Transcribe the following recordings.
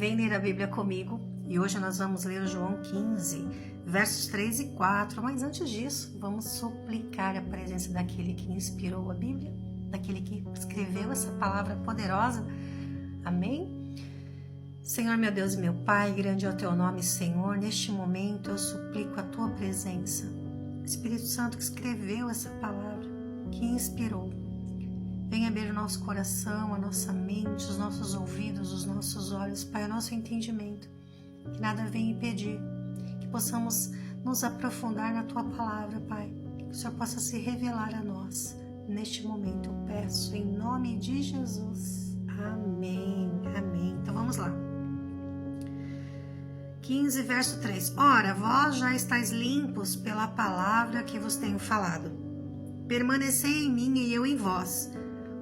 Vem ler a Bíblia comigo e hoje nós vamos ler João 15, versos 3 e 4. Mas antes disso, vamos suplicar a presença daquele que inspirou a Bíblia, daquele que escreveu essa palavra poderosa. Amém? Senhor, meu Deus e meu Pai, grande é o teu nome, Senhor. Neste momento eu suplico a tua presença. Espírito Santo que escreveu essa palavra, que inspirou. Venha abrir o nosso coração, a nossa mente, os nossos ouvidos, os nossos olhos, Pai, o nosso entendimento. Que nada venha impedir, que possamos nos aprofundar na Tua palavra, Pai. Que o Senhor possa se revelar a nós. Neste momento eu peço, em nome de Jesus. Amém, amém. Então vamos lá. 15, verso 3. Ora, vós já estáis limpos pela palavra que vos tenho falado. Permanecei em mim e eu em vós.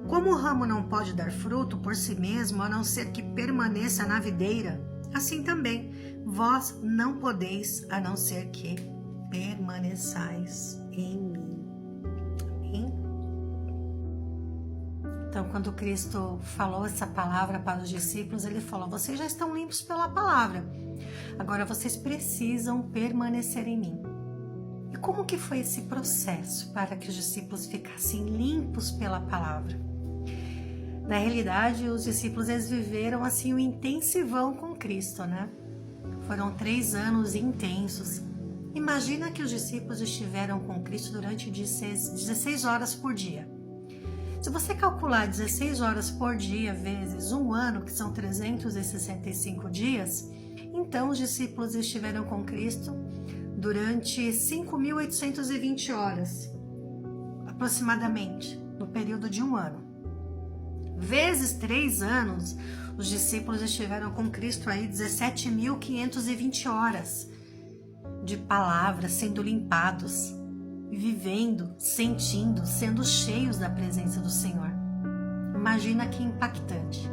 Como o ramo não pode dar fruto por si mesmo, a não ser que permaneça na videira, assim também vós não podeis, a não ser que permaneçais em mim. Amém? Então, quando Cristo falou essa palavra para os discípulos, ele falou: vocês já estão limpos pela palavra, agora vocês precisam permanecer em mim. E como que foi esse processo para que os discípulos ficassem limpos pela palavra? Na realidade, os discípulos eles viveram assim um intensivão com Cristo, né? Foram 3 anos intensos. Imagina que os discípulos estiveram com Cristo durante 16 horas por dia. Se você calcular 16 horas por dia vezes um ano, que são 365 dias, então os discípulos estiveram com Cristo durante 5.820 horas, aproximadamente, no período de um ano. Vezes 3 anos, os discípulos estiveram com Cristo aí 17.520 horas de palavras, sendo limpados, vivendo, sentindo, sendo cheios da presença do Senhor. Imagina que impactante.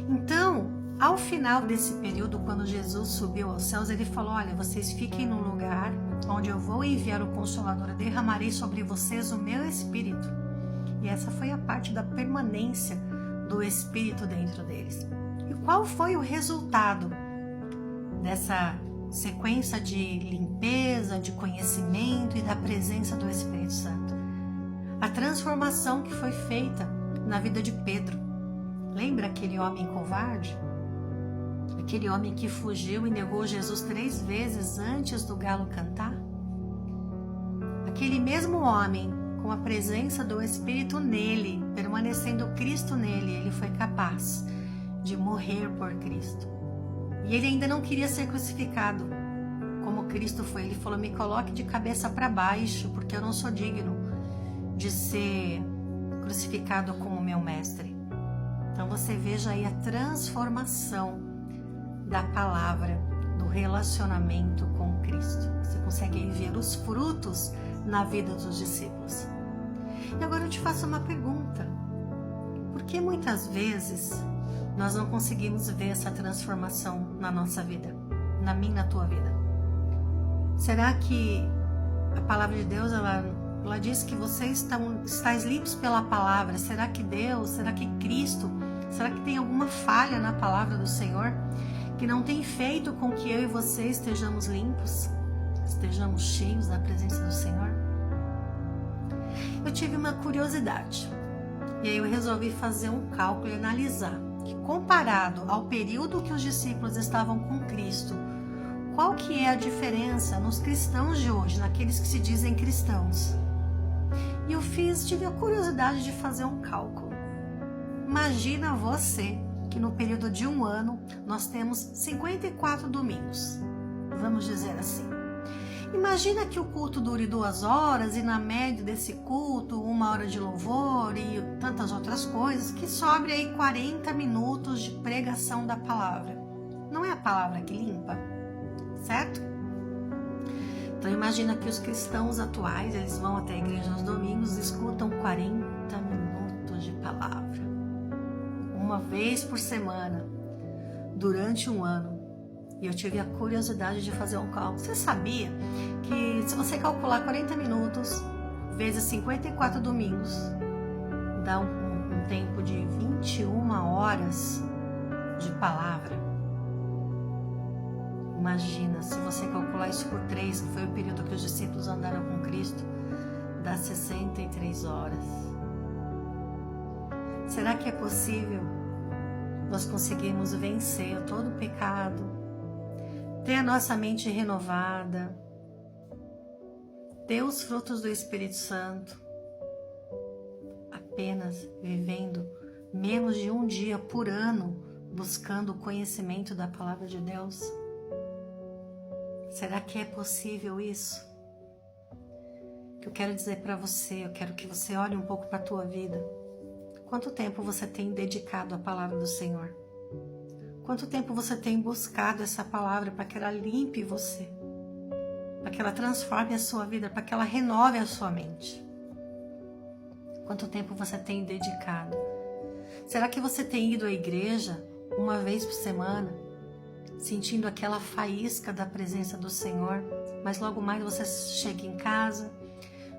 Então, ao final desse período, quando Jesus subiu aos céus, ele falou: olha, vocês fiquem num lugar onde eu vou enviar o Consolador, eu derramarei sobre vocês o meu Espírito. E essa foi a parte da permanência do Espírito dentro deles. E qual foi o resultado dessa sequência de limpeza, de conhecimento e da presença do Espírito Santo? A transformação que foi feita na vida de Pedro. Lembra aquele homem covarde? Aquele homem que fugiu e negou Jesus 3 vezes antes do galo cantar? Aquele mesmo homem, com a presença do Espírito nele, permanecendo Cristo nele, ele foi capaz de morrer por Cristo. E ele ainda não queria ser crucificado, como Cristo foi. Ele falou: me coloque de cabeça para baixo, porque eu não sou digno de ser crucificado como meu mestre. Então você veja aí a transformação da palavra, do relacionamento com Cristo. Você consegue ver os frutos na vida dos discípulos. E agora eu te faço uma pergunta: por que muitas vezes nós não conseguimos ver essa transformação na nossa vida, na minha, na tua vida? Será que a palavra de Deus ela diz que vocês estáis limpos pela palavra? Será que Deus, será que Cristo, será que tem alguma falha na palavra do Senhor que não tem feito com que eu e você estejamos limpos, estejamos cheios da presença do Senhor? Eu tive uma curiosidade e aí eu resolvi fazer um cálculo e analisar que, comparado ao período que os discípulos estavam com Cristo, qual que é a diferença nos cristãos de hoje, naqueles que se dizem cristãos? E eu tive a curiosidade de fazer um cálculo. Imagina você que no período de um ano nós temos 54 domingos, vamos dizer assim. Imagina que o culto dure 2 horas e na média desse culto 1 hora de louvor e tantas outras coisas, que sobre aí 40 minutos de pregação da palavra. Não é a palavra que limpa, certo? Então imagina que os cristãos atuais, eles vão até a igreja aos domingos e escutam 40 minutos de palavra, uma vez por semana, durante um ano. E eu tive a curiosidade de fazer um cálculo. Você sabia que se você calcular 40 minutos vezes 54 domingos, dá um tempo de 21 horas de palavra? Imagina, se você calcular isso por 3, que foi o período que os discípulos andaram com Cristo, dá 63 horas. Será que é possível nós conseguirmos vencer todo o pecado, ter a nossa mente renovada, ter os frutos do Espírito Santo, apenas vivendo menos de um dia por ano, buscando o conhecimento da Palavra de Deus? Será que é possível isso? O que eu quero dizer para você, eu quero que você olhe um pouco para a tua vida. Quanto tempo você tem dedicado à Palavra do Senhor? Quanto tempo você tem buscado essa palavra para que ela limpe você? Para que ela transforme a sua vida, para que ela renove a sua mente? Quanto tempo você tem dedicado? Será que você tem ido à igreja uma vez por semana, sentindo aquela faísca da presença do Senhor, mas logo mais você chega em casa,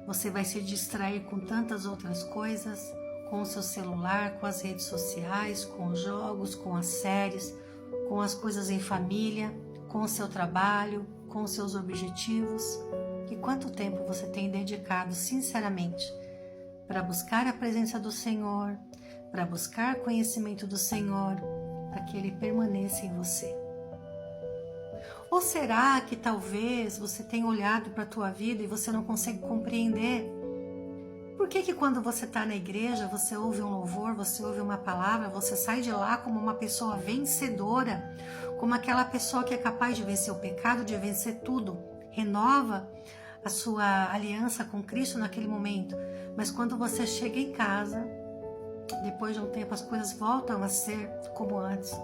você vai se distrair com tantas outras coisas, com o seu celular, com as redes sociais, com os jogos, com as séries, com as coisas em família, com o seu trabalho, com os seus objetivos? E quanto tempo você tem dedicado, sinceramente, para buscar a presença do Senhor, para buscar conhecimento do Senhor, para que Ele permaneça em você? Ou será que talvez você tenha olhado para a tua vida e você não consegue compreender? Por que quando você está na igreja, você ouve um louvor, você ouve uma palavra, você sai de lá como uma pessoa vencedora, como aquela pessoa que é capaz de vencer o pecado, de vencer tudo, renova a sua aliança com Cristo naquele momento, mas quando você chega em casa, depois de um tempo as coisas voltam a ser como antes.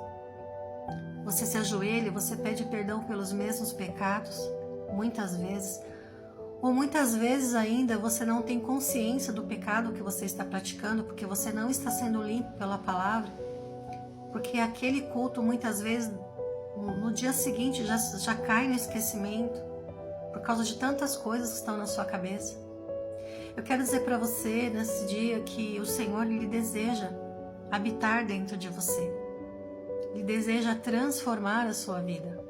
Você se ajoelha, você pede perdão pelos mesmos pecados, muitas vezes, ou muitas vezes ainda você não tem consciência do pecado que você está praticando, porque você não está sendo limpo pela palavra, porque aquele culto muitas vezes no dia seguinte já cai no esquecimento, por causa de tantas coisas que estão na sua cabeça. Eu quero dizer para você nesse dia que o Senhor Ele deseja habitar dentro de você, Ele deseja transformar a sua vida,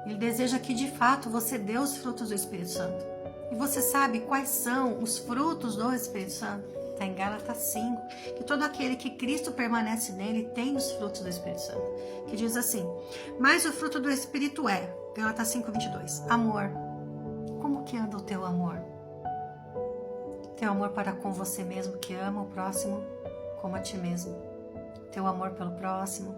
Ele deseja que de fato você dê os frutos do Espírito Santo. E você sabe quais são os frutos do Espírito Santo? Está em Gálatas 5, que todo aquele que Cristo permanece nele tem os frutos do Espírito Santo. Que diz assim: mas o fruto do Espírito é, Gálatas 5, 22, amor. Como que anda o teu amor? Teu amor para com você mesmo, que ama o próximo como a ti mesmo. Teu amor pelo próximo,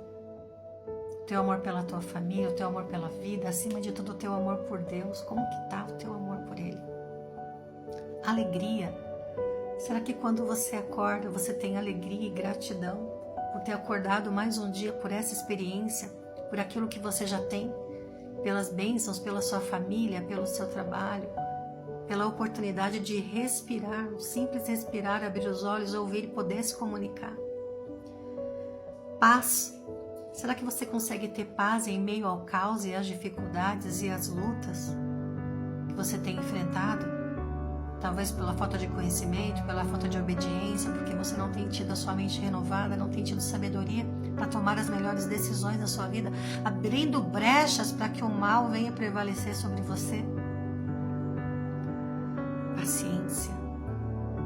teu amor pela tua família, o teu amor pela vida, acima de tudo o teu amor por Deus. Como que está o teu amor por Ele? Alegria. Será que quando você acorda, você tem alegria e gratidão por ter acordado mais um dia, por essa experiência, por aquilo que você já tem, pelas bênçãos, pela sua família, pelo seu trabalho, pela oportunidade de respirar, simples respirar, abrir os olhos, ouvir e poder se comunicar? Paz. Será que você consegue ter paz em meio ao caos e às dificuldades e às lutas que você tem enfrentado? Talvez pela falta de conhecimento, pela falta de obediência, porque você não tem tido a sua mente renovada, não tem tido sabedoria para tomar as melhores decisões da sua vida, abrindo brechas para que o mal venha prevalecer sobre você. Paciência.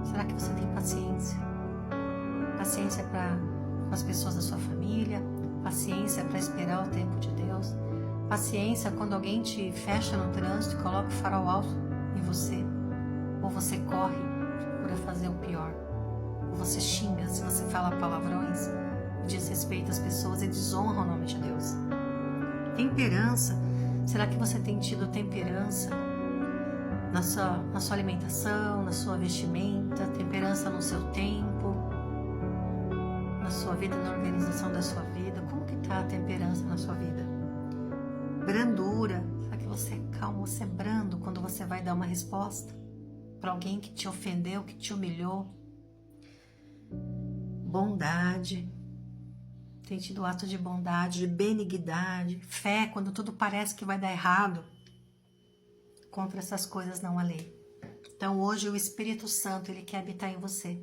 Será que você tem paciência? Paciência para as pessoas da sua família, paciência para esperar o tempo de Deus, paciência quando alguém te fecha no trânsito e coloca o farol alto em você, ou você corre para fazer o pior, ou você xinga, se você fala palavrões, desrespeita as pessoas e desonra o nome de Deus. Temperança. Será que você tem tido temperança na sua alimentação, na sua vestimenta, temperança no seu tempo, na sua vida, na organização da sua vida? Como que está a temperança na sua vida? Brandura. Será que você é calmo, você é brando quando você vai dar uma resposta para alguém que te ofendeu, que te humilhou? Bondade. Tem tido atos de bondade, de benignidade, fé quando tudo parece que vai dar errado. Contra essas coisas não há lei. Então hoje o Espírito Santo, ele quer habitar em você.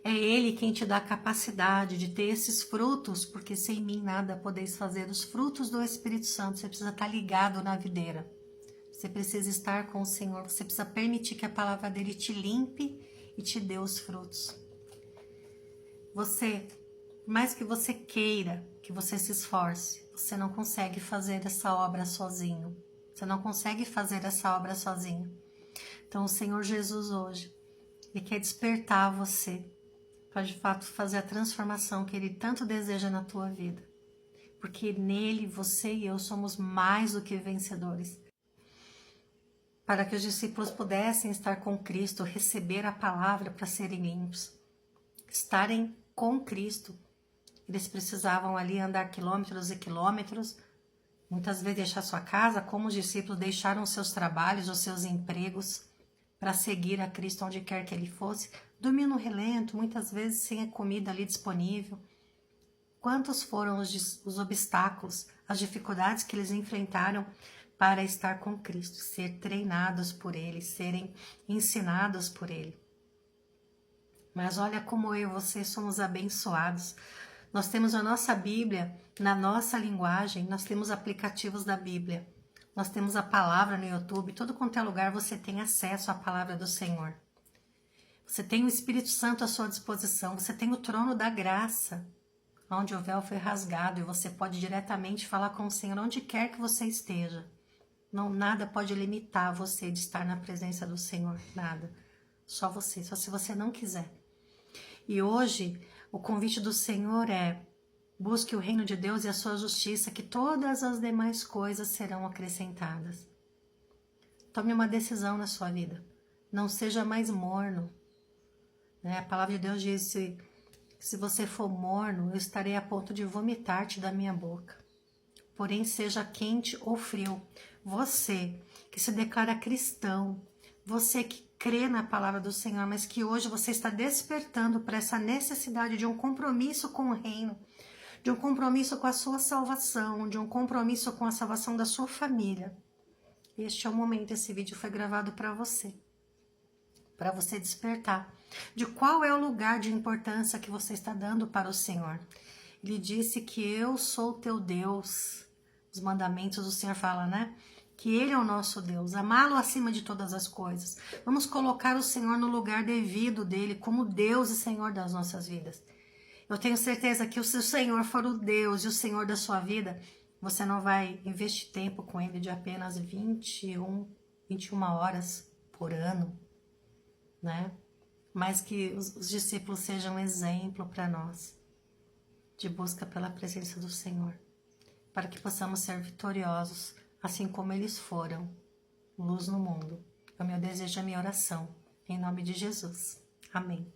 É Ele quem te dá a capacidade de ter esses frutos, porque sem mim nada podeis fazer. Os frutos do Espírito Santo, você precisa estar ligado na videira. Você precisa estar com o Senhor, você precisa permitir que a palavra dele te limpe e te dê os frutos. Você, por mais que você queira, que você se esforce, você não consegue fazer essa obra sozinho. Você não consegue fazer essa obra sozinho. Então o Senhor Jesus hoje, Ele quer despertar você para de fato fazer a transformação que Ele tanto deseja na tua vida. Porque nele você e eu somos mais do que vencedores. Para que os discípulos pudessem estar com Cristo, receber a palavra para serem limpos, estarem com Cristo, eles precisavam ali andar quilômetros e quilômetros, muitas vezes deixar sua casa, como os discípulos deixaram seus trabalhos, os seus empregos, para seguir a Cristo onde quer que Ele fosse, dormir no relento, muitas vezes sem a comida ali disponível. Quantos foram os obstáculos, as dificuldades que eles enfrentaram para estar com Cristo, ser treinados por Ele, serem ensinados por Ele. Mas olha como eu e você somos abençoados. Nós temos a nossa Bíblia na nossa linguagem, nós temos aplicativos da Bíblia, nós temos a palavra no YouTube, todo quanto é lugar você tem acesso à palavra do Senhor. Você tem o Espírito Santo à sua disposição, você tem o trono da graça, onde o véu foi rasgado e você pode diretamente falar com o Senhor onde quer que você esteja. Não, nada pode limitar você de estar na presença do Senhor, nada. Só você, só se você não quiser. E hoje, o convite do Senhor é: busque o reino de Deus e a sua justiça, que todas as demais coisas serão acrescentadas. Tome uma decisão na sua vida. Não seja mais morno. A palavra de Deus diz: se você for morno, eu estarei a ponto de vomitar-te da minha boca. Porém, seja quente ou frio. Você que se declara cristão, você que crê na palavra do Senhor, mas que hoje você está despertando para essa necessidade de um compromisso com o reino, de um compromisso com a sua salvação, de um compromisso com a salvação da sua família. Este é o momento, esse vídeo foi gravado para você despertar de qual é o lugar de importância que você está dando para o Senhor. Ele disse que eu sou teu Deus. Os mandamentos do Senhor falam, né? Que Ele é o nosso Deus, amá-lo acima de todas as coisas. Vamos colocar o Senhor no lugar devido dele, como Deus e Senhor das nossas vidas. Eu tenho certeza que se o Senhor for o Deus e o Senhor da sua vida, você não vai investir tempo com Ele de apenas 21 horas por ano, né? Mas que os discípulos sejam um exemplo para nós de busca pela presença do Senhor, para que possamos ser vitoriosos, assim como eles foram, luz no mundo. É o meu desejo, a minha oração, em nome de Jesus. Amém.